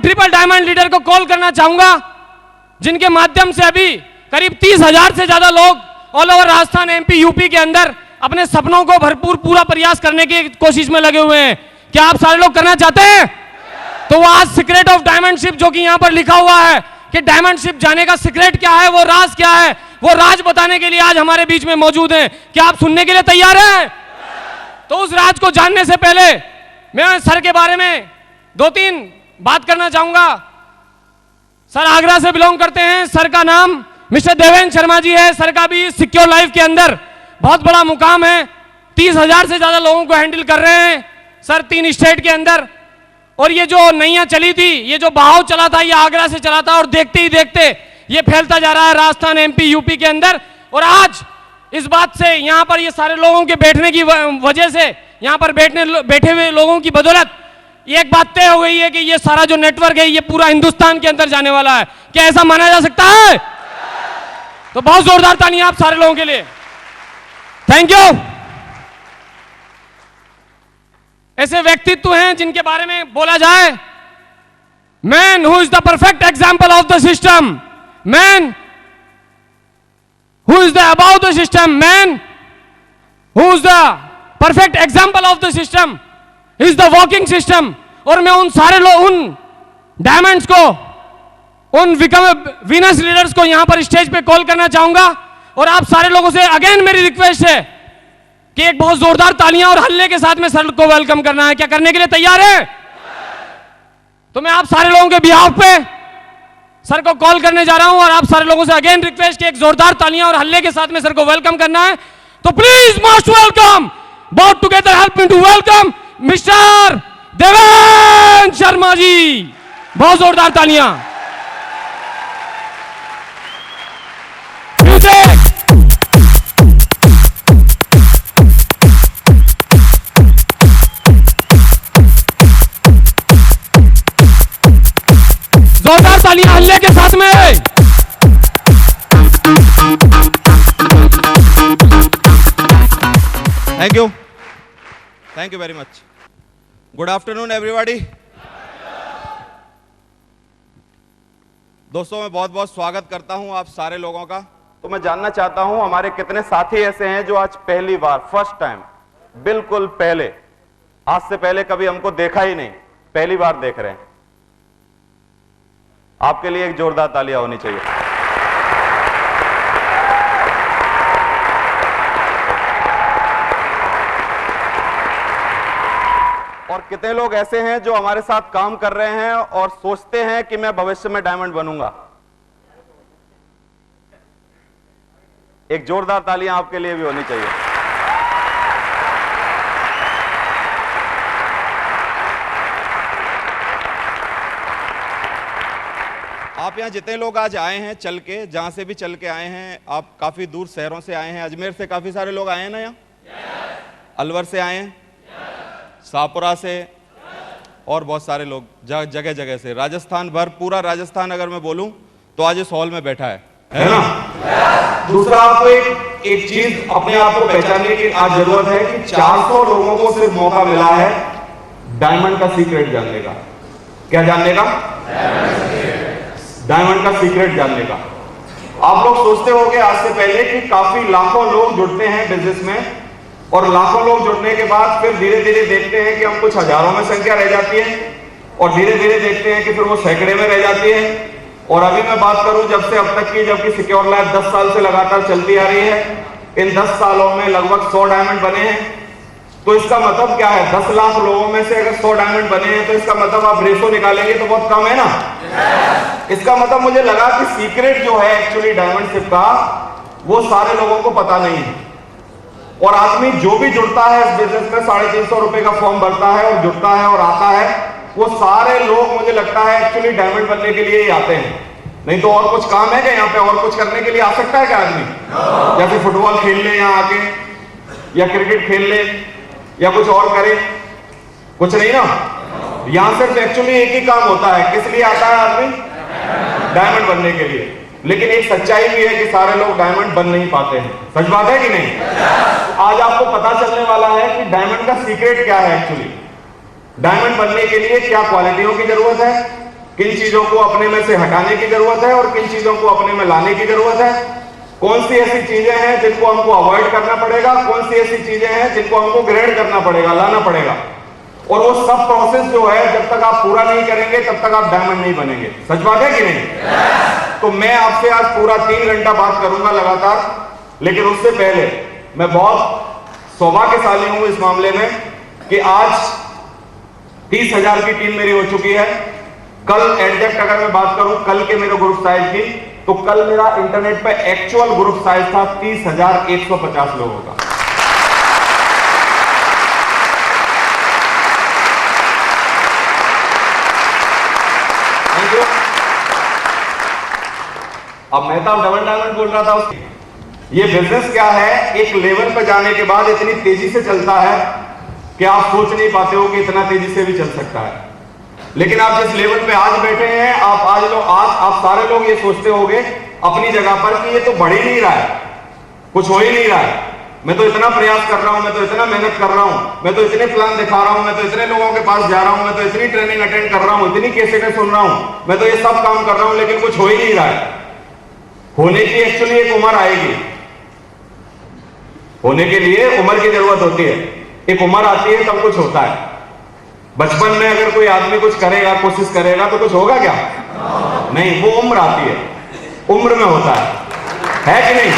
Triple diamond leader को call करना चाहूंगा, जिनके माध्यम से अभी करीब 30,000 से ज्यादा लोग all over Rajasthan, MP, UP के अंदर अपने सपनों को भरपूर पूरा प्रयास करने की कोशिश में लगे हुए हैं। क्या आप सारे लोग करना चाहते हैं? तो वो आज सीक्रेट ऑफ डायमंडशिप, जो कि यहां पर लिखा हुआ है कि डायमंडशिप जाने का सीक्रेट क्या है, वो राज क्या है, वो राज बताने के लिए आज हमारे बीच में मौजूद हैं। क्या आप सुनने के लिए तैयार हैं? तो उस राज को जानने से पहले मैं सर के बारे में 2-3 बात करना चाहूंगा। सर आगरा से बिलोंग करते हैं। सर का नाम मिस्टर देवेंद्र शर्मा जी है। सर का भी सिक्योर लाइफ के अंदर बहुत बड़ा मुकाम है। 30,000 से ज्यादा लोगों को हैंडल कर रहे हैं सर 3 स्टेट के अंदर। और ये जो नैया चली थी, ये जो बहाव चला था, ये आगरा से चला था और देखते ही देखते ये फैलता जा रहा है राजस्थान, एमपी, यूपी के अंदर। और आज इस बात से यहां पर ये सारे लोगों के बैठने की वजह से, यहां पर बैठे हुए लोगों की बदौलत ये एक बात तय हो गई है कि ये सारा जो नेटवर्क है ये पूरा हिंदुस्तान के अंदर जाने वाला है। क्या ऐसा माना जा सकता है? तो बहुत जोरदार तालियां आप सारे लोगों के लिए। Thank you. ऐसे व्यक्तित्व हैं जिनके बारे में बोला जाए, man who is the perfect example of the system, man who is the above the system, man who is the perfect example of the system is the walking system. और मैं उन सारे लोग, उन डायमंड्स को, उन वीनस लीडर्स को यहां पर स्टेज पे कॉल करना चाहूंगा। और आप सारे लोगों से अगेन मेरी रिक्वेस्ट है कि एक बहुत जोरदार तालियां और हल्ले के साथ में सर को वेलकम करना है। क्या करने के लिए तैयार है? तो मैं आप सारे लोगों के बिहाफ पे सर को कॉल करने जा रहा हूं और आप सारे लोगों से अगेन रिक्वेस्ट कि एक जोरदार तालियां और हल्ले के साथ में सर को वेलकम करना है। तो please most welcome, both together help me to welcome mister Devendra Sharma ji. बहुत जोरदार तालियां। जोरदार तालियां हल्ले के साथ में। Thank you very much. Good afternoon everybody. दोस्तों मैं बहुत बहुत स्वागत करता हूं आप सारे लोगों का। तो मैं जानना चाहता हूं हमारे कितने साथी ऐसे हैं जो आज पहली बार, फर्स्ट टाइम, बिल्कुल पहले, आज से पहले कभी हमको देखा ही नहीं, पहली बार देख रहे हैं। आपके लिए एक जोरदार तालियां होनी चाहिए। और कितने लोग ऐसे हैं जो हमारे साथ काम कर रहे हैं और सोचते हैं कि मैं भविष्य में डायमंड बनूंगा? एक जोरदार तालियां आपके लिए भी होनी चाहिए। आप यहां जितने लोग आज आए हैं चल के, जहां से भी चल के आए हैं, आप काफी दूर शहरों से आए हैं। अजमेर से काफी सारे लोग आए हैं ना यहाँ? अलवर से आए हैं, शाहपुरा से, और बहुत सारे लोग जगह जगह से, राजस्थान भर, पूरा राजस्थान अगर मैं बोलूं तो आज इस हॉल में बैठा है ना? दूसरा, आपको एक चीज अपने आप को पहचानने की आज जरूरत है कि 400 लोगों को सिर्फ मौका मिला है डायमंड का सीक्रेट जानने का। क्या जानने का? डायमंड का सीक्रेट जानने का। आप लोग सोचते होंगे आज से पहले कि काफी लाखों लोग जुड़ते हैं बिजनेस में, और लाखों लोग जुड़ने के बाद फिर धीरे धीरे देखते हैं कि हम कुछ हजारों में संख्या रह जाती है, और धीरे धीरे देखते हैं कि फिर वो सैकड़े में रह जाती है। और अभी मैं बात करूं जब से अब तक की, जबकि सिक्योर लाइफ 10 साल से लगातार चलती आ रही है, इन 10 सालों में लगभग 100 डायमंड बने हैं। तो इसका मतलब क्या है? 10 लाख लोगों में से अगर 100 डायमंड बने हैं तो इसका मतलब आप रेशो निकालेंगे तो बहुत कम है ना? इसका मतलब मुझे लगा कि सीक्रेट जो है एक्चुअली डायमंडशिप का, वो सारे लोगों को पता नहीं है। और आदमी जो भी जुड़ता है इस बिजनेस में, 350 रुपए का फॉर्म भरता है और जुड़ता है और आता है, वो सारे लोग मुझे लगता है एक्चुअली डायमंड बनने के लिए ही आते हैं। नहीं तो और कुछ काम है क्या यहाँ पे? और कुछ करने के लिए आ सकता है क्या आदमी? जैसे फुटबॉल खेल ले यहाँ आके, या क्रिकेट खेल ले, या कुछ और करे? कुछ नहीं ना। यहां सिर्फ एक्चुअली एक ही काम होता है। किस लिए आता है आदमी? डायमंड बनने के लिए। लेकिन एक सच्चाई भी है कि सारे लोग डायमंड बन नहीं पाते हैं। सच बात है कि नहीं? आज आपको पता चलने वाला है कि डायमंड का सीक्रेट क्या है एक्चुअली। डायमंड बनने के लिए क्या क्वालिटियों की जरूरत है, किन चीजों को अपने में से हटाने की जरूरत है और किन चीजों को अपने में लाने की जरूरत है, कौन सी ऐसी चीजें हैं जिनको हमको अवॉइड करना पड़ेगा, कौन सी ऐसी चीजें हैं जिनको हमको ग्रेड करना पड़ेगा, लाना पड़ेगा। और वो सब प्रोसेस जो है जब तक आप पूरा नहीं करेंगे तब तक आप डायमंड नहीं बनेंगे। सच बात है कि नहीं? तो मैं आपसे आज पूरा 3 घंटा बात करूंगा लगातार, लेकिन उससे पहले मैं बहुत सौभाग्यशाली हूं इस मामले में कि आज 30,000 की टीम मेरी हो चुकी है। कल एग्जैक्ट अगर मैं बात करूं कल के मेरे ग्रुप साइज की, तो कल मेरा इंटरनेट पे एक्चुअल ग्रुप साइज था 30,150 लोगों का। अब मैं तो डबल डायमंड बोल रहा था उसकी। ये बिजनेस क्या है, एक लेवल पर जाने के बाद इतनी तेजी से चलता है कि आप सोच नहीं पाते हो कि इतना तेजी से भी चल सकता है। लेकिन आप जिस लेवल पे आज बैठे हैं, आप सारे लोग ये सोचते होंगे अपनी जगह पर कि ये तो बढ़ ही नहीं रहा है, कुछ हो ही नहीं रहा है। मैं तो इतना प्रयास कर रहा हूं, मैं तो इतना मेहनत कर रहा हूं, मैं तो इतने प्लान दिखा रहा हूं, मैं तो इतने लोगों के पास जा रहा हूं, मैं तो इतनी ट्रेनिंग अटेंड कर रहा हूं, इतनी कैसेटें सुन रहा हूं, मैं तो ये सब काम कर रहा हूं, लेकिन कुछ हो ही नहीं रहा है। होने की एक्चुअली एक उम्र आएगी, होने के लिए उम्र की जरूरत होती है। एक उम्र आती है तब कुछ होता है। बचपन में अगर कोई आदमी कुछ करेगा, कोशिश करेगा तो कुछ होगा क्या? नहीं, वो उम्र आती है, उम्र में होता है कि नहीं?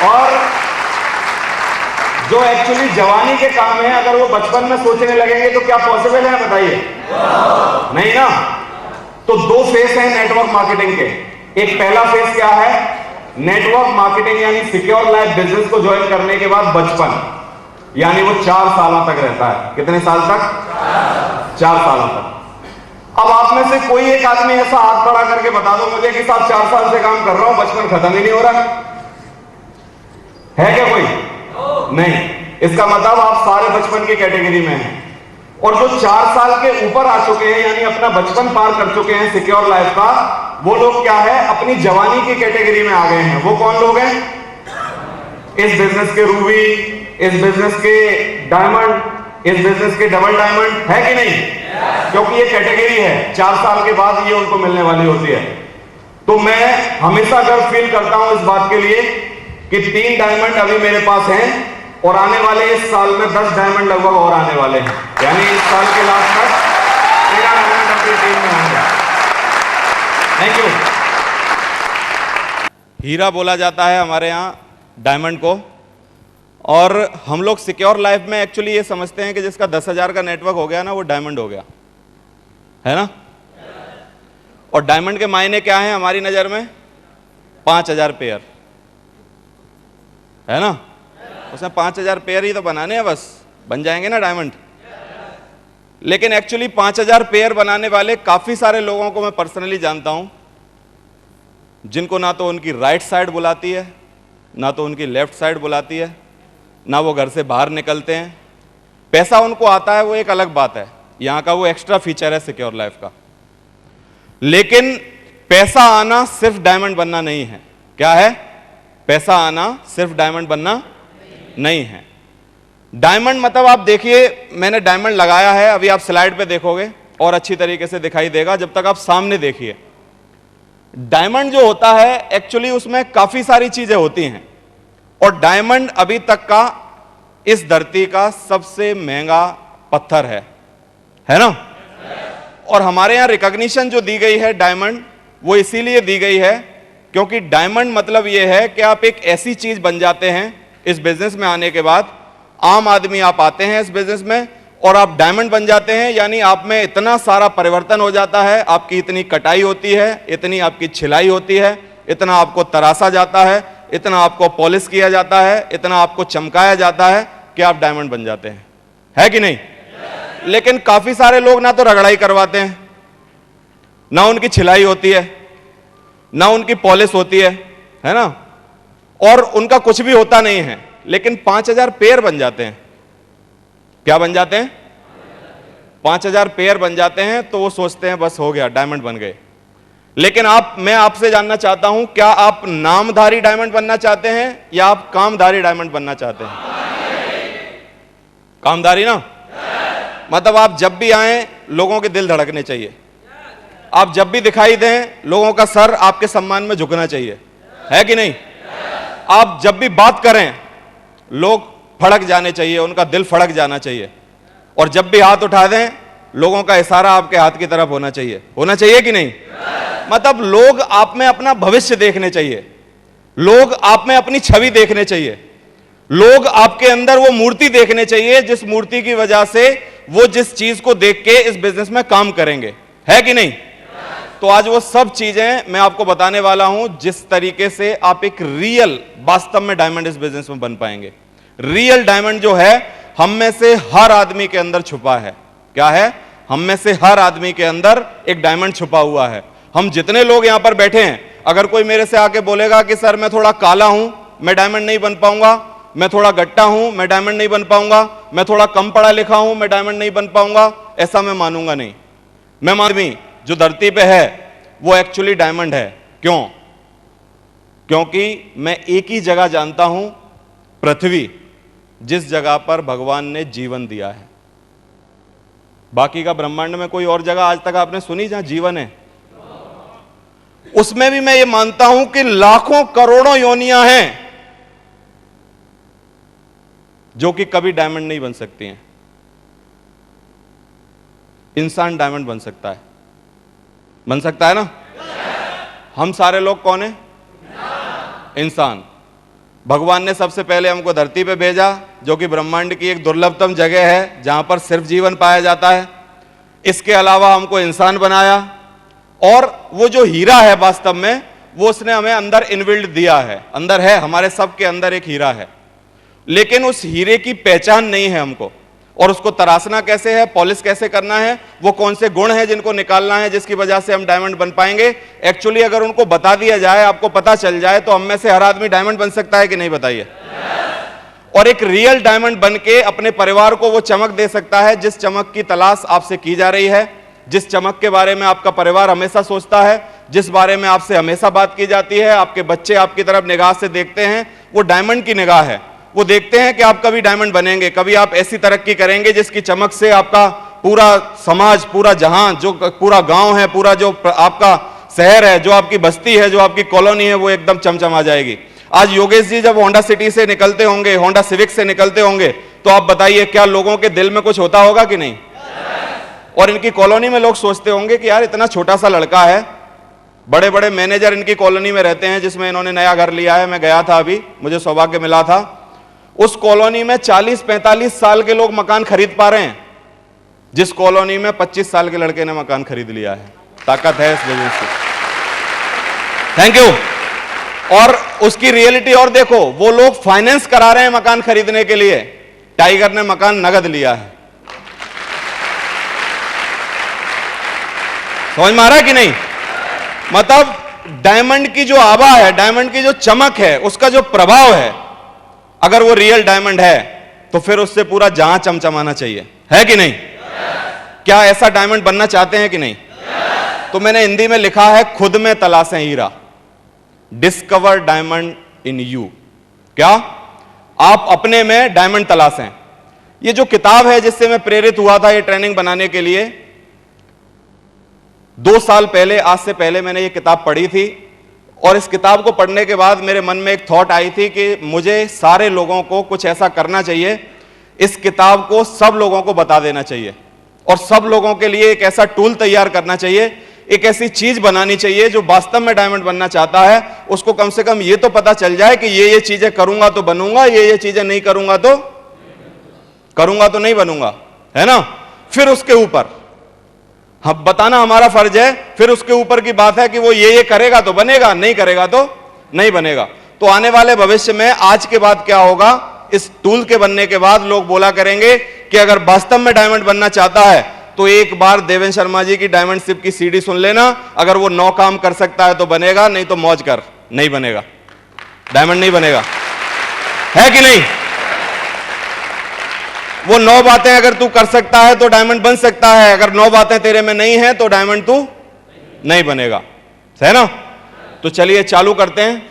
और जो एक्चुअली जवानी के काम है, अगर वो बचपन में सोचने लगेंगे तो क्या पॉसिबल है? बताइए। नहीं ना। तो 2 फेस है नेटवर्क मार्केटिंग के। एक पहला फेस क्या है? नेटवर्क मार्केटिंग यानी सिक्योर लाइफ बिजनेस को ज्वाइन करने के बाद बचपन, यानी वो 4 साल तक रहता है। कितने साल तक? 4 साल तक। अब आप में से कोई एक आदमी ऐसा हाथ खड़ा करके बता दो मुझे कि साहब 4 साल से काम कर रहा हूं, बचपन खत्म ही नहीं हो रहा है क्या कोई? नहीं। इसका मतलब आप सारे बचपन की कैटेगरी में हैं। और जो 4 साल के ऊपर आ चुके हैं, यानी अपना बचपन पार कर चुके हैं सिक्योर लाइफ का, वो लोग क्या है? अपनी जवानी की कैटेगरी में आ गए हैं। वो कौन लोग हैं? इस बिजनेस के रूबी, इस बिजनेस के डायमंड, इस बिजनेस के डबल डायमंड, है कि नहीं? क्योंकि ये कैटेगरी है, 4 साल के बाद ये उनको मिलने वाली होती है। तो मैं हमेशा गर्व फील करता हूं इस बात के लिए कि 3 डायमंड अभी मेरे पास हैं और आने वाले इस साल में 10 डायमंड लगभग और आने वाले हैं। यानी इस साल के लास्ट तक 13 डायमंड अपनी टीम में होंगे। Thank you. हीरा बोला जाता है हमारे यहाँ डायमंड को, और हम लोग सिक्योर लाइफ में एक्चुअली ये समझते हैं कि जिसका 10,000 का नेटवर्क हो गया ना, वो डायमंड हो गया, है ना? और डायमंड के मायने क्या है हमारी नज़र में? 5,000 पेयर, है ना? उसमें 5,000 पेयर ही तो बनाने हैं, बस बन जाएंगे ना डायमंड। लेकिन एक्चुअली 5,000 पेयर बनाने वाले काफ़ी सारे लोगों को मैं पर्सनली जानता हूं, जिनको ना तो उनकी राइट साइड बुलाती है, ना तो उनकी लेफ्ट साइड बुलाती है, ना वो घर से बाहर निकलते हैं। पैसा उनको आता है वो एक अलग बात है, यहाँ का वो एक्स्ट्रा फीचर है सिक्योर लाइफ का। लेकिन पैसा आना सिर्फ डायमंड बनना नहीं है। क्या है? पैसा आना सिर्फ डायमंड बनना नहीं है। डायमंड मतलब आप देखिए, मैंने डायमंड लगाया है, अभी आप स्लाइड पे देखोगे और अच्छी तरीके से दिखाई देगा जब तक आप सामने देखिए। डायमंड जो होता है एक्चुअली उसमें काफी सारी चीजें होती हैं, और डायमंड अभी तक का इस धरती का सबसे महंगा पत्थर है ना? और हमारे यहां रिकॉग्निशन जो दी गई है डायमंड, वो इसीलिए दी गई है क्योंकि डायमंड मतलब यह है कि आप एक ऐसी चीज बन जाते हैं इस बिजनेस में आने के बाद। आम आदमी आप आते हैं इस बिजनेस में और आप डायमंड बन जाते हैं, यानी आप में इतना सारा परिवर्तन हो जाता है, आपकी इतनी कटाई होती है, इतनी आपकी छिलाई होती है, इतना आपको तराशा जाता है, इतना आपको पॉलिश किया जाता है, इतना आपको चमकाया जाता है कि आप डायमंड बन जाते हैं, है कि नहीं? लेकिन काफी सारे लोग ना तो रगड़ाई करवाते हैं, ना उनकी छिलाई होती है, ना उनकी पॉलिश होती है ना? और उनका कुछ भी होता नहीं है, लेकिन 5,000 पेयर बन जाते हैं। क्या बन जाते हैं? 5,000 पेयर बन जाते हैं, तो वो सोचते हैं बस हो गया, डायमंड बन गए। लेकिन मैं आपसे जानना चाहता हूं, क्या आप नामधारी डायमंड बनना चाहते हैं या आप कामधारी डायमंड बनना चाहते हैं? कामधारी ना? मतलब आप जब भी आए लोगों के दिल धड़कने चाहिए, आप जब भी दिखाई दें लोगों का सर आपके सम्मान में झुकना चाहिए, है कि नहीं? आप जब भी बात करें लोग फड़क जाने चाहिए, उनका दिल फड़क जाना चाहिए, और जब भी हाथ उठा दें लोगों का इशारा आपके हाथ की तरफ होना चाहिए कि नहीं? मतलब लोग आप में अपना भविष्य देखने चाहिए, लोग आप में अपनी छवि देखने चाहिए, लोग आपके अंदर वो मूर्ति देखने चाहिए जिस मूर्ति की वजह से वो जिस चीज को देख के इस बिजनेस में काम करेंगे, है कि नहीं? तो आज वो सब चीजें मैं आपको बताने वाला हूं जिस तरीके से आप एक रियल वास्तव में डायमंड इस बिजनेस में बन पाएंगे। रियल डायमंड जो है हम में से हर आदमी के अंदर छुपा है। क्या है? हम में से हर आदमी के अंदर एक डायमंड छुपा हुआ है। हम जितने लोग यहां पर बैठे हैं, अगर कोई मेरे से आके बोलेगा कि सर मैं थोड़ा काला हूं, मैं डायमंड नहीं बन पाऊंगा, मैं थोड़ा गट्टा हूं, मैं डायमंड नहीं बन पाऊंगा, मैं थोड़ा कम पढ़ा लिखा हूं, मैं डायमंड नहीं बन पाऊंगा, ऐसा मैं मानूंगा नहीं। मैं आदमी जो धरती पे है वो एक्चुअली डायमंड है। क्यों? क्योंकि मैं एक ही जगह जानता हूं, पृथ्वी, जिस जगह पर भगवान ने जीवन दिया है। बाकी का ब्रह्मांड में कोई और जगह आज तक आपने सुनी जहां जीवन है? उसमें भी मैं ये मानता हूं कि लाखों करोड़ों योनियां हैं जो कि कभी डायमंड नहीं बन सकती हैं। इंसान डायमंड बन सकता है, बन सकता है ना? हम सारे लोग कौन है? इंसान। भगवान ने सबसे पहले हमको धरती पे भेजा जो कि ब्रह्मांड की एक दुर्लभतम जगह है जहां पर सिर्फ जीवन पाया जाता है। इसके अलावा हमको इंसान बनाया, और वो जो हीरा है वास्तव में वो उसने हमें अंदर इनबिल्ड दिया है, अंदर है, हमारे सबके अंदर एक हीरा है। लेकिन उस हीरे की पहचान नहीं है हमको, और उसको तराशना कैसे है, पॉलिश कैसे करना है, वो कौन से गुण हैं जिनको निकालना है जिसकी वजह से हम डायमंड बन पाएंगे। एक्चुअली अगर उनको बता दिया जाए, आपको पता चल जाए, तो हम में से हर आदमी डायमंड बन सकता है कि नहीं, बताइए? और एक रियल डायमंड बन के अपने परिवार को वो चमक दे सकता है जिस चमक की तलाश आपसे की जा रही है, जिस चमक के बारे में आपका परिवार हमेशा सोचता है, जिस बारे में आपसे हमेशा बात की जाती है। आपके बच्चे आपकी तरफ निगाह से देखते हैं, वो डायमंड की निगाह है। वो देखते हैं कि आप कभी डायमंड बनेंगे, कभी आप ऐसी तरक्की करेंगे जिसकी चमक से आपका पूरा समाज, पूरा जहां, जो पूरा गांव है, पूरा जो आपका शहर है, जो आपकी बस्ती है, जो आपकी कॉलोनी है, वो एकदम चमचमा जाएगी। आज योगेश जी जब होंडा सिटी से निकलते होंगे, होंडा सिविक से निकलते होंगे, तो आप बताइए क्या लोगों के दिल में कुछ होता होगा कि नहीं? और इनकी कॉलोनी में लोग सोचते होंगे कि यार इतना छोटा सा लड़का है। बड़े बड़े मैनेजर इनकी कॉलोनी में रहते हैं जिसमें इन्होंने नया घर लिया है। मैं गया था, अभी मुझे सौभाग्य मिला था। उस कॉलोनी में 40-45 साल के लोग मकान खरीद पा रहे हैं, जिस कॉलोनी में 25 साल के लड़के ने मकान खरीद लिया है। ताकत है इस बिजनेस की। Thank you. और उसकी रियलिटी और देखो, वो लोग फाइनेंस करा रहे हैं मकान खरीदने के लिए। टाइगर ने मकान नगद लिया है। समझ में आ रहा है कि नहीं? मतलब डायमंड की जो आभा है, डायमंड की जो चमक है, उसका जो प्रभाव है, अगर वो रियल डायमंड है तो फिर उससे पूरा जहां चमचमाना चाहिए, है कि नहीं? क्या ऐसा डायमंड बनना चाहते हैं कि नहीं? तो मैंने हिंदी में लिखा है, खुद में तलाशें हीरा, डिस्कवर डायमंड इन यू। क्या? आप अपने में डायमंड तलाशें। ये जो किताब है जिससे मैं प्रेरित हुआ था ये ट्रेनिंग बनाने के लिए, 2 साल पहले, आज से पहले मैंने ये किताब पढ़ी थी। और इस किताब को पढ़ने के बाद मेरे मन में एक थॉट आई थी कि मुझे सारे लोगों को कुछ ऐसा करना चाहिए, इस किताब को सब लोगों को बता देना चाहिए, और सब लोगों के लिए एक ऐसा टूल तैयार करना चाहिए, एक ऐसी चीज बनानी चाहिए जो वास्तव में डायमंड बनना चाहता है उसको कम से कम ये तो पता चल जाए कि ये चीजें करूंगा तो बनूंगा, ये चीजें नहीं करूंगा तो नहीं बनूंगा, है ना? फिर उसके ऊपर हम बताना हमारा फर्ज है, फिर उसके ऊपर की बात है कि वो ये करेगा तो बनेगा, नहीं करेगा तो नहीं बनेगा। तो आने वाले भविष्य में आज के बाद क्या होगा, इस टूल के बनने के बाद लोग बोला करेंगे कि अगर वास्तव में डायमंड बनना चाहता है तो एक बार देवेंद्र शर्मा जी की डायमंड शिप की सीडी सुन लेना। अगर वो 9 काम कर सकता है तो बनेगा, नहीं तो मौज कर, नहीं बनेगा, डायमंड नहीं बनेगा, है कि नहीं? वो 9 बातें अगर तू कर सकता है तो डायमंड बन सकता है, अगर 9 बातें तेरे में नहीं है तो डायमंड तू नहीं बनेगा, है ना? तो चलिए चालू करते हैं।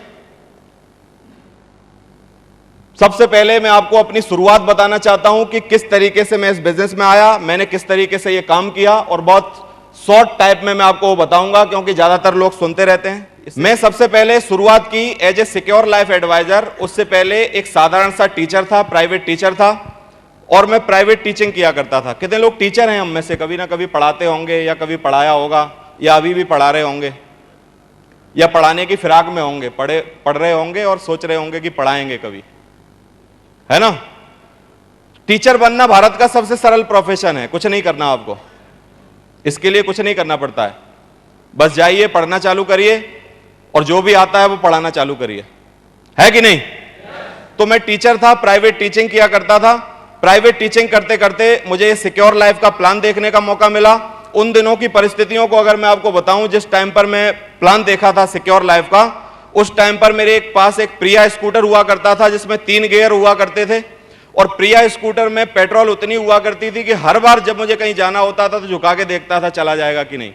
सबसे पहले मैं आपको अपनी शुरुआत बताना चाहता हूं कि किस तरीके से मैं इस बिजनेस में आया, मैंने किस तरीके से ये काम किया, और बहुत शॉर्ट टाइप में मैं आपको वो बताऊंगा क्योंकि ज्यादातर लोग सुनते रहते हैं। मैं सबसे पहले शुरुआत की as a secure life advisor. उससे पहले एक साधारण सा टीचर था, प्राइवेट टीचर था, और मैं प्राइवेट टीचिंग किया करता था। कितने लोग टीचर हैं हम में से? कभी ना कभी पढ़ाते होंगे, या कभी पढ़ाया होगा, या अभी भी पढ़ा रहे होंगे, या पढ़ाने की फिराक में होंगे, पढ़ रहे होंगे और सोच रहे होंगे कि पढ़ाएंगे कभी, है ना। टीचर बनना भारत का सबसे सरल प्रोफेशन है, कुछ नहीं करना आपको, इसके लिए कुछ नहीं करना पड़ता है, बस जाइए पढ़ना चालू करिए और जो भी आता है वो पढ़ाना चालू करिए, है कि नहीं। तो मैं टीचर था, प्राइवेट टीचिंग किया करता था। प्राइवेट टीचिंग करते करते मुझे ये सिक्योर लाइफ का प्लान देखने का मौका मिला। उन दिनों की परिस्थितियों को अगर मैं आपको बताऊं, जिस टाइम पर मैं प्लान देखा था सिक्योर लाइफ का, उस टाइम पर मेरे पास एक प्रिया स्कूटर हुआ करता था जिसमें 3 गियर हुआ करते थे, और प्रिया स्कूटर में पेट्रोल उतनी हुआ करती थी कि हर बार जब मुझे कहीं जाना होता था तो झुका के देखता था चला जाएगा कि नहीं।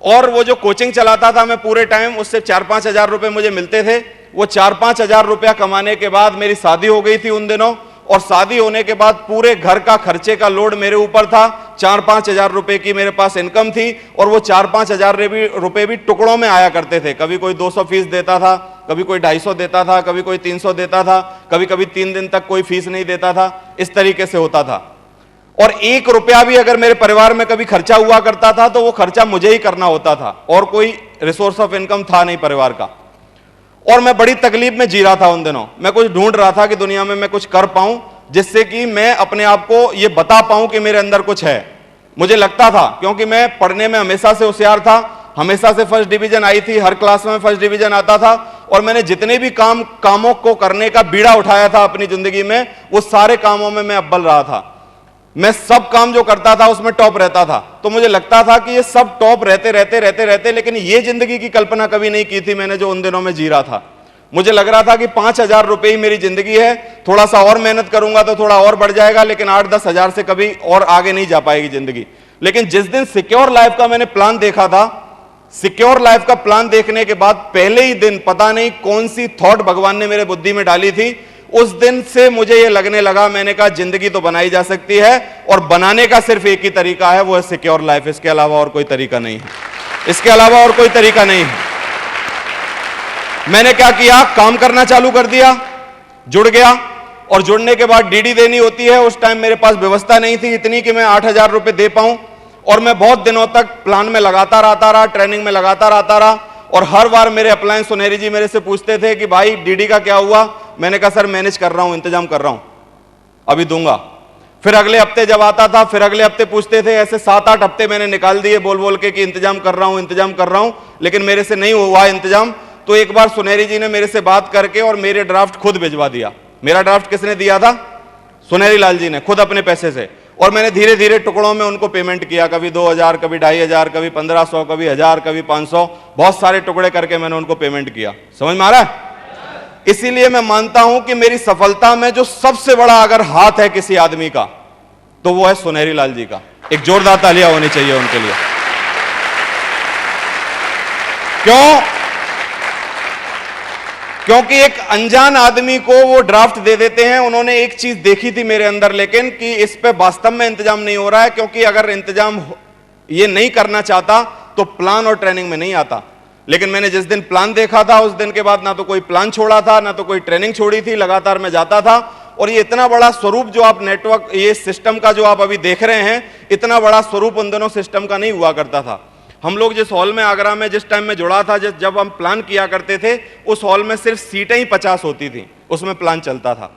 और वो जो कोचिंग चलाता था मैं पूरे टाइम, उससे 4-5 हजार रुपए मुझे मिलते थे। वो 4-5 हजार रुपया कमाने के बाद मेरी शादी हो गई थी उन दिनों, और शादी होने के बाद पूरे घर का खर्चे का लोड मेरे ऊपर था। 4-5 हजार रुपए की मेरे पास इनकम थी, और वो 4-5 हजार रुपए भी टुकड़ों में आया करते थे। कभी कोई 200 फीस देता था, कभी कोई 250 देता था, कभी कोई 300 देता था, कभी कभी 3 दिन तक कोई फीस नहीं देता था। इस तरीके से होता था। और 1 रुपया भी अगर मेरे परिवार में कभी खर्चा हुआ करता था तो वो खर्चा मुझे ही करना होता था, और कोई रिसोर्स ऑफ इनकम था नहीं परिवार का। और मैं बड़ी तकलीफ में जी रहा था उन दिनों। मैं कुछ ढूंढ रहा था कि दुनिया में मैं कुछ कर पाऊं जिससे कि मैं अपने आप को ये बता पाऊं कि मेरे अंदर कुछ है। मुझे लगता था, क्योंकि मैं पढ़ने में हमेशा से होशियार था, हमेशा से फर्स्ट डिवीजन आई थी, हर क्लास में फर्स्ट डिवीजन आता था, और मैंने जितने भी कामों को करने का बीड़ा उठाया था अपनी जिंदगी में, वो सारे कामों में मैं अव्वल रहा था। मैं सब काम जो करता था उसमें टॉप रहता था। तो मुझे लगता था कि ये सब टॉप रहते, लेकिन ये जिंदगी की कल्पना कभी नहीं की थी मैंने जो उन दिनों में जी रहा था। मुझे लग रहा था कि 5 हजार रुपए ही मेरी जिंदगी है, थोड़ा सा और मेहनत करूंगा तो थोड़ा और बढ़ जाएगा, लेकिन 8-10 हजार से कभी और आगे नहीं जा पाएगी जिंदगी। लेकिन जिस दिन सिक्योर लाइफ का मैंने प्लान देखा था, सिक्योर लाइफ का प्लान देखने के बाद पहले ही दिन पता नहीं कौन सी थॉट भगवान ने मेरे बुद्धि में डाली थी, उस दिन से मुझे यह लगने लगा, मैंने कहा जिंदगी तो बनाई जा सकती है, और बनाने का सिर्फ एक ही तरीका है, वो है सिक्योर लाइफ। इसके अलावा और कोई तरीका नहीं है, इसके अलावा और कोई तरीका नहीं है। मैंने क्या किया, काम करना चालू कर दिया, जुड़ गया, और जुड़ने के बाद डीडी देनी होती है। उस टाइम मेरे पास व्यवस्था नहीं थी इतनी कि मैं 8 हजार रुपए दे पाऊं, और मैं बहुत दिनों तक प्लान में लगातार आता रहा, ट्रेनिंग में लगातार आता रहा। और हर बार मेरे अपलायंस सुनेरी जी मेरे से पूछते थे कि भाई डीडी का क्या हुआ। मैंने कहा सर मैनेज कर रहा हूं, इंतजाम कर रहा हूं, अभी दूंगा। फिर अगले हफ्ते जब आता था, फिर अगले हफ्ते पूछते थे। ऐसे 7-8 हफ्ते मैंने निकाल दिए बोल बोल के कि इंतजाम कर रहा हूं, इंतजाम कर रहा हूं, लेकिन मेरे से नहीं हुआ इंतजाम। तो एक बार सुनेरी जी ने मेरे से बात करके और मेरे ड्राफ्ट खुद भिजवा दिया। मेरा ड्राफ्ट किसने दिया था? सुनेरी लाल जी ने, खुद अपने पैसे से। और मैंने धीरे धीरे टुकड़ों में उनको पेमेंट किया, कभी 2000, कभी 2500, कभी 1500, कभी 1000, कभी 500, बहुत सारे टुकड़े करके मैंने उनको पेमेंट किया। समझ में आ रहा है? इसीलिए मैं मानता हूं कि मेरी सफलता में जो सबसे बड़ा अगर हाथ है किसी आदमी का, तो वो है सुनेरी लाल जी का। एक जोरदार तालियां होनी चाहिए उनके लिए। क्यों? क्योंकि एक अनजान आदमी को वो ड्राफ्ट दे देते हैं। उन्होंने एक चीज देखी थी मेरे अंदर, लेकिन कि इस पे वास्तव में इंतजाम नहीं हो रहा है, क्योंकि अगर इंतजाम ये नहीं करना चाहता तो प्लान और ट्रेनिंग में नहीं आता। लेकिन मैंने जिस दिन प्लान देखा था उस दिन के बाद ना तो कोई प्लान छोड़ा था, ना तो कोई ट्रेनिंग छोड़ी थी, लगातार मैं जाता था। और ये इतना बड़ा स्वरूप जो आप नेटवर्क, ये सिस्टम का जो आप अभी देख रहे हैं, इतना बड़ा स्वरूप उन दोनों सिस्टम का नहीं हुआ करता था। हम लोग जिस हॉल में आगरा में जिस टाइम में जुड़ा था, जब हम प्लान किया करते थे, उस हॉल में सिर्फ सीटें ही 50 होती थी, उसमें प्लान चलता था।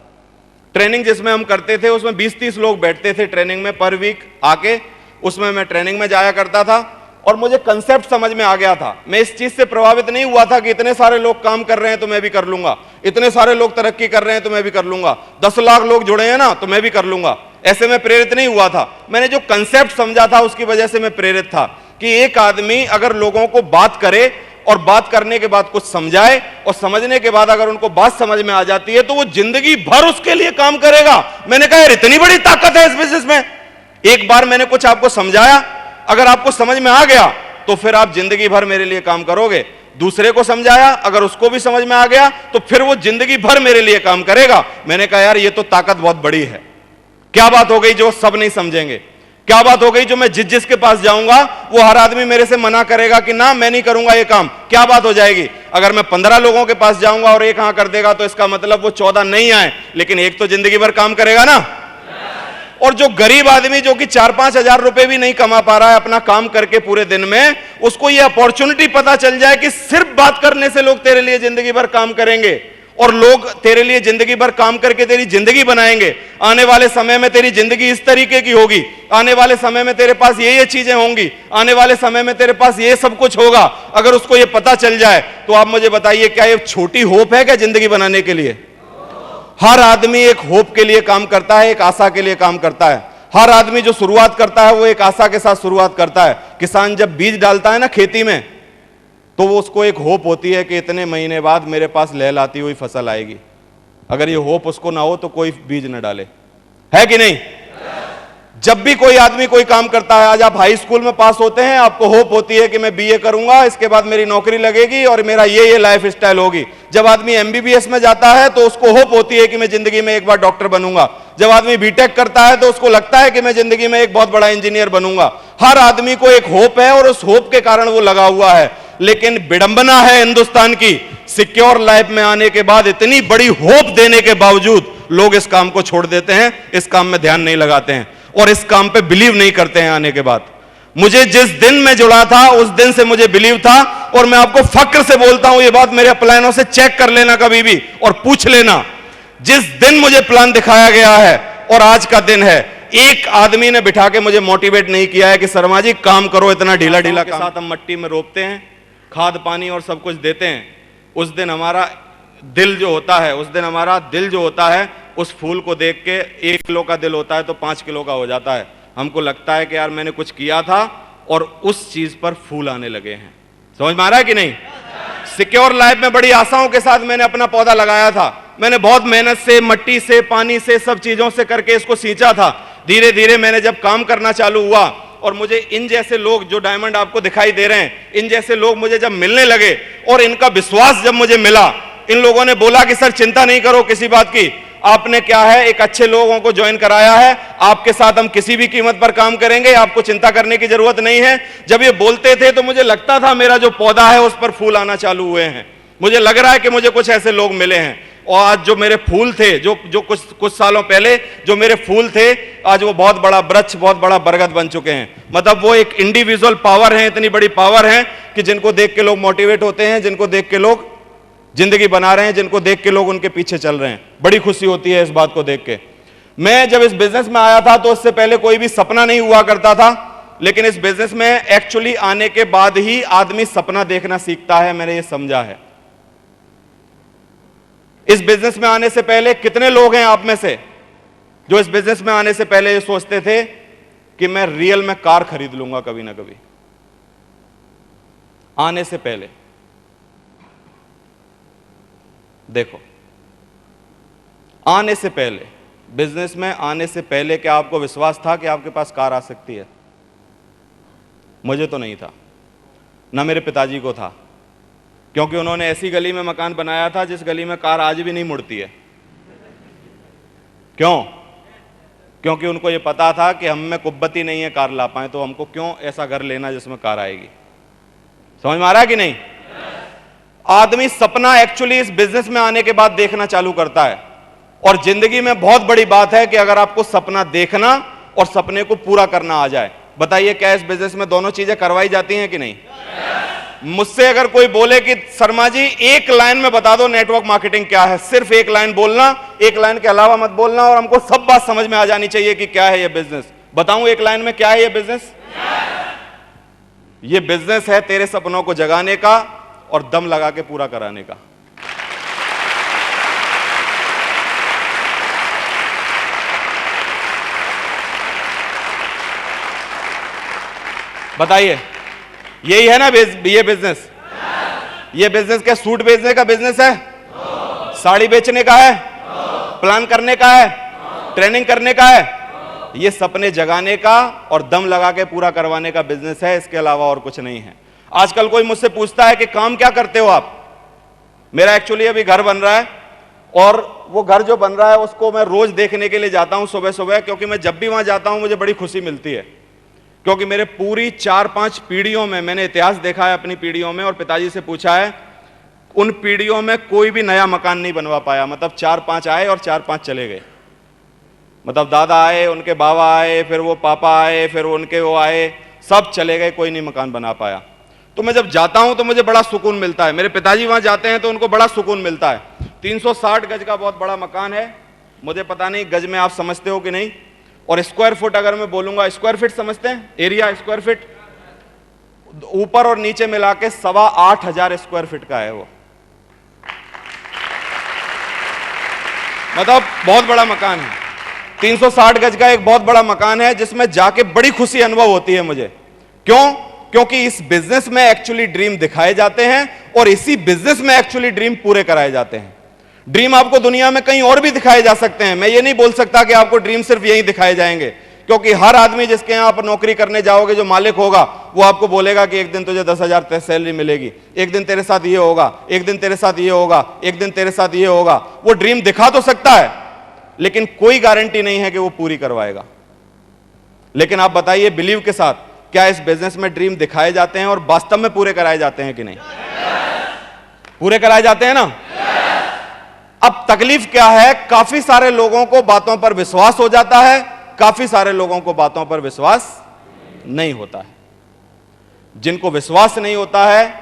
ट्रेनिंग जिसमें हम करते थे उसमें 20-30 लोग बैठते थे ट्रेनिंग में पर वीक आके, उसमें मैं ट्रेनिंग में जाया करता था। और मुझे कंसेप्ट समझ में आ गया था। मैं इस चीज से प्रभावित नहीं हुआ था कि इतने सारे लोग काम कर रहे हैं तो मैं भी कर लूंगा, इतने सारे लोग तरक्की कर रहे हैं तो मैं भी कर लूंगा, 10 लाख लोग जुड़े हैं ना तो मैं भी कर लूंगा। ऐसे में प्रेरित नहीं हुआ था। मैंने जो कंसेप्ट समझा था उसकी वजह से मैं प्रेरित था कि एक आदमी अगर लोगों को बात करे और बात करने के बाद कुछ समझाए और समझने के बाद अगर उनको बात समझ में आ जाती है तो वो जिंदगी भर उसके लिए काम करेगा। मैंने कहा यार इतनी बड़ी ताकत है इस बिजनेस में। एक बार मैंने कुछ आपको समझाया, अगर आपको समझ में आ गया तो फिर आप जिंदगी भर मेरे लिए काम करोगे। दूसरे को समझाया, अगर उसको भी समझ में आ गया तो फिर वो जिंदगी भर मेरे लिए काम करेगा। मैंने कहा यार ये तो ताकत बहुत बड़ी है। क्या बात हो गई जो सब नहीं समझेंगे? क्या बात हो गई जो मैं जिसके पास जाऊंगा वो हर आदमी मेरे से मना करेगा कि ना मैं नहीं करूंगा ये काम? क्या बात हो जाएगी? अगर मैं 15 लोगों के पास जाऊंगा और एक हां कर देगा तो इसका मतलब वो 14 नहीं आए, लेकिन एक तो जिंदगी भर काम करेगा ना। और जो गरीब आदमी जो कि 4-5 हजार रुपए भी नहीं कमा पा रहा है अपना काम करके पूरे दिन में, उसको ये अपॉर्चुनिटी पता चल जाए कि सिर्फ बात करने से लोग तेरे लिए जिंदगी भर काम करेंगे और लोग तेरे लिए जिंदगी भर काम करके तेरी जिंदगी बनाएंगे। आने वाले समय में तेरी जिंदगी इस तरीके की होगी, आने वाले समय में तेरे पास ये चीजें होंगी, आने वाले समय में तेरे पास ये सब कुछ होगा। अगर उसको ये पता चल जाए तो आप मुझे बताइए क्या ये छोटी होप है क्या जिंदगी बनाने के लिए? हर आदमी एक होप के लिए काम करता है, एक आशा के लिए काम करता है। हर आदमी जो शुरुआत करता है वो एक आशा के साथ शुरुआत करता है। किसान जब बीज डालता है ना खेती में, तो वो उसको एक होप होती है कि इतने महीने बाद मेरे पास लहलाती हुई फसल आएगी। अगर ये होप उसको ना हो तो कोई बीज न डाले, है कि नहीं? जब भी कोई आदमी कोई काम करता है, आज आप हाई स्कूल में पास होते हैं, आपको होप होती है कि मैं बीए करूंगा, इसके बाद मेरी नौकरी लगेगी और मेरा ये लाइफ स्टाइल होगी। जब आदमी एमबीबीएस में जाता है तो उसको होप होती है कि मैं जिंदगी में एक बार डॉक्टर बनूंगा। जब आदमी बीटेक करता है तो उसको लगता है कि मैं जिंदगी में एक बहुत बड़ा इंजीनियर बनूंगा। हर आदमी को एक होप है और उस होप के कारण वो लगा हुआ है। लेकिन विडंबना है हिंदुस्तान की, सिक्योर लाइफ में आने के बाद इतनी बड़ी होप देने के बावजूद लोग इस काम को छोड़ देते हैं, इस काम में ध्यान नहीं लगाते हैं और इस काम पे बिलीव नहीं करते हैं। आने के बाद मुझे जिस दिन मैं जुड़ा था उस दिन से मुझे बिलीव था और मैं आपको फक्र से बोलता हूं, ये बात मेरे प्लानों से चेक कर लेना कभी भी और पूछ लेना। जिस दिन मुझे प्लान दिखाया गया है और आज का दिन है, एक आदमी ने बिठा के मुझे मोटिवेट नहीं किया है कि शर्मा जी काम करो, इतना ढीला ढीला के साथ हम मट्टी में रोपते हैं, खाद पानी और सब कुछ देते हैं। उस दिन हमारा दिल जो होता है, उस दिन हमारा दिल जो होता है, उस फूल को देख के 1 किलो का दिल होता है तो 5 किलो का हो जाता है। हमको लगता है कि यार मैंने कुछ किया था और उस चीज पर फूल आने लगे हैं। समझ में आ रहा है कि नहीं? सिक्योर लाइफ में बड़ी आशाओं के साथ मैंने अपना पौधा लगाया था। मैंने बहुत मेहनत से, मट्टी से, पानी से, सब चीजों से करके इसको सींचा था। धीरे धीरे मैंने जब काम करना चालू हुआ और मुझे इन जैसे लोग, जो डायमंड आपको दिखाई दे रहे हैं, इन जैसे लोग मुझे जब मिलने लगे और इनका विश्वास जब मुझे मिला, इन लोगों ने बोला कि सर चिंता नहीं करो किसी बात की, आपने क्या है एक अच्छे लोगों को ज्वाइन कराया है, आपके साथ हम किसी भी कीमत पर काम करेंगे, आपको चिंता करने की जरूरत नहीं है। जब ये बोलते थे तो मुझे लगता था मेरा जो पौधा है उस पर फूल आना चालू हुए हैं। मुझे लग रहा है कि मुझे कुछ ऐसे लोग मिले हैं और आज जो मेरे फूल थे, जो कुछ सालों पहले जो मेरे फूल थे, आज वो बहुत बड़ा वृक्ष, बहुत बड़ा बरगद बन चुके हैं। मतलब वो एक इंडिविजुअल पावर है, इतनी बड़ी पावर है कि जिनको देख के लोग मोटिवेट होते हैं, जिनको देख के लोग जिंदगी बना रहे हैं, जिनको देख के लोग उनके पीछे चल रहे हैं। बड़ी खुशी होती है इस बात को देख के। मैं जब इस बिजनेस में आया था तो उससे पहले कोई भी सपना नहीं हुआ करता था, लेकिन इस बिजनेस में एक्चुअली आने के बाद ही आदमी सपना देखना सीखता है, मैंने ये समझा है। इस बिजनेस में आने से पहले कितने लोग हैं आप में से जो इस बिजनेस में आने से पहले ये सोचते थे कि मैं रियल में कार खरीद लूंगा कभी ना कभी? आने से पहले देखो, आने से पहले, बिजनेस में आने से पहले क्या आपको विश्वास था कि आपके पास कार आ सकती है? मुझे तो नहीं था, ना मेरे पिताजी को था, क्योंकि उन्होंने ऐसी गली में मकान बनाया था जिस गली में कार आज भी नहीं मुड़ती है। क्यों? क्योंकि उनको यह पता था कि हम में कुब्बती नहीं है कार ला पाए, तो हमको क्यों ऐसा घर लेना जिसमें कार आएगी। समझ में आ रहा है कि नहीं? आदमी सपना एक्चुअली इस बिजनेस में आने के बाद देखना चालू करता है। और जिंदगी में बहुत बड़ी बात है कि अगर आपको सपना देखना और सपने को पूरा करना आ जाए। बताइए क्या इस बिजनेस में दोनों चीजें करवाई जाती हैं कि नहीं? मुझसे अगर कोई बोले कि शर्मा जी एक लाइन में बता दो नेटवर्क मार्केटिंग क्या है, सिर्फ एक लाइन बोलना, एक लाइन के अलावा मत बोलना और हमको सब बात समझ में आ जानी चाहिए कि क्या है ये बिजनेस। बताऊं एक लाइन में क्या है ये बिजनेस? ये बिजनेस है तेरे सपनों को जगाने का और दम लगा के पूरा कराने का। बताइए यही है ना ये बिजनेस? ये बिजनेस क्या सूट बेचने का बिजनेस है? साड़ी बेचने का है? प्लान करने का है? ट्रेनिंग करने का है? ये सपने जगाने का और दम लगा के पूरा करवाने का बिजनेस है, इसके अलावा और कुछ नहीं है। आजकल कोई मुझसे पूछता है कि काम क्या करते हो आप? मेरा एक्चुअली अभी घर बन रहा है और वो घर जो बन रहा है उसको मैं रोज देखने के लिए जाता हूं सुबह सुबह, क्योंकि मैं जब भी वहां जाता हूं मुझे बड़ी खुशी मिलती है, क्योंकि मेरे पूरी 4-5 पीढ़ियों में मैंने इतिहास देखा है अपनी पीढ़ियों में, और पिताजी से पूछा है उन पीढ़ियों में कोई भी नया मकान नहीं बनवा पाया। मतलब 4-5 आए और 4-5 चले गए। मतलब दादा आए, उनके बाबा आए, फिर वो पापा आए, फिर उनके वो आए, सब चले गए, कोई नहीं मकान बना पाया। तो मैं जब जाता हूं तो मुझे बड़ा सुकून मिलता है। मेरे पिताजी वहां जाते हैं तो उनको बड़ा सुकून मिलता है। 360 गज का बहुत बड़ा मकान है, मुझे पता नहीं गज में आप समझते हो कि नहीं, और स्क्वायर फुट अगर मैं बोलूंगा, स्क्वायर फीट समझते हैं? एरिया स्क्वायर फीट, ऊपर और नीचे मिला के 8,500 स्क्वायर फीट का है वो। मतलब बहुत बड़ा मकान है, 360 गज का एक बहुत बड़ा मकान है, जिसमें जाके बड़ी खुशी अनुभव होती है मुझे। क्यों? क्योंकि इस बिजनेस में एक्चुअली ड्रीम दिखाए जाते हैं और इसी बिजनेस में एक्चुअली ड्रीम पूरे कराए जाते हैं। ड्रीम आपको दुनिया में कहीं और भी दिखाए जा सकते हैं। मैं ये नहीं बोल सकता कि आपको ड्रीम सिर्फ यहीं दिखाए जाएंगे, क्योंकि हर आदमी जिसके यहां आप नौकरी करने जाओगे, जो मालिक होगा, वो आपको बोलेगा कि एक दिन तुझे 10,000 सैलरी मिलेगी, एक दिन तेरे साथ ये होगा, एक दिन तेरे साथ ये होगा, एक दिन तेरे साथ ये होगा। वो ड्रीम दिखा तो सकता है, लेकिन कोई गारंटी नहीं है कि वो पूरी करवाएगा। लेकिन आप बताइए बिलीव के साथ, क्या इस बिजनेस में ड्रीम दिखाए जाते हैं और वास्तव में पूरे कराए जाते हैं कि नहीं? पूरे कराए जाते हैं ना? अब तकलीफ क्या है, काफी सारे लोगों को बातों पर विश्वास हो जाता है, काफी सारे लोगों को बातों पर विश्वास नहीं होता है। जिनको विश्वास नहीं होता है,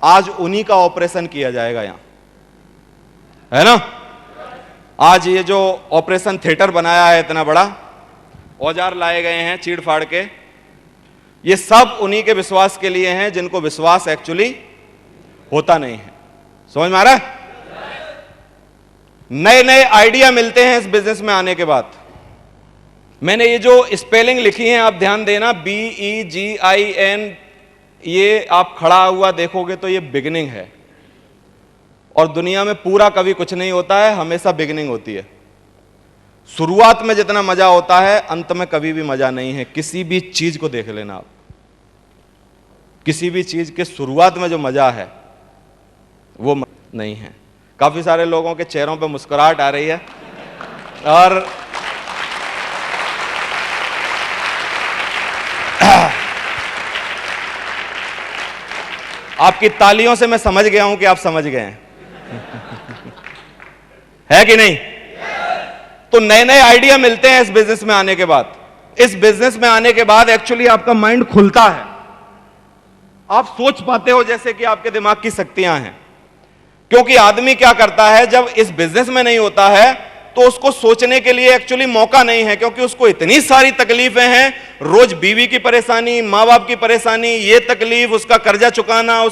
आज उन्हीं का ऑपरेशन किया जाएगा यहां, है ना? आज ये जो ऑपरेशन थिएटर बनाया है, इतना बड़ा औजार लाए गए हैं चीड़ फाड़ के, ये सब उन्हीं के विश्वास के लिए हैं जिनको विश्वास एक्चुअली होता नहीं है। समझ में आ रहा है? नए नए आइडिया मिलते हैं इस बिजनेस में आने के बाद। मैंने ये जो स्पेलिंग लिखी है आप ध्यान देना, BEGIN, ये आप खड़ा हुआ देखोगे तो ये बिगिनिंग है, और दुनिया में पूरा कभी कुछ नहीं होता है, हमेशा बिगिनिंग होती है। शुरुआत में जितना मजा होता है, अंत में कभी भी मजा नहीं है। किसी भी चीज को देख लेना आप, किसी भी चीज के शुरुआत में जो मजा है वो नहीं है। काफी सारे लोगों के चेहरों पे मुस्कुराहट आ रही है, और आपकी तालियों से मैं समझ गया हूं कि आप समझ गए हैं। है कि नहीं? तो नए नए आइडिया मिलते हैं इस बिजनेस में आने के बाद। इस बिजनेस में आने के बाद एक्चुअली आपका माइंड खुलता है, आप सोच पाते हो जैसे कि आपके दिमाग की शक्तियां हैं। क्योंकि आदमी क्या करता है, जब इस बिजनेस में नहीं होता है तो उसको सोचने के लिए एक्चुअली मौका नहीं है, क्योंकि उसको इतनी सारी तकलीफें हैं। रोज बीवी की परेशानी, मां बाप की परेशानी, ये तकलीफ, उसका कर्जा चुकाना,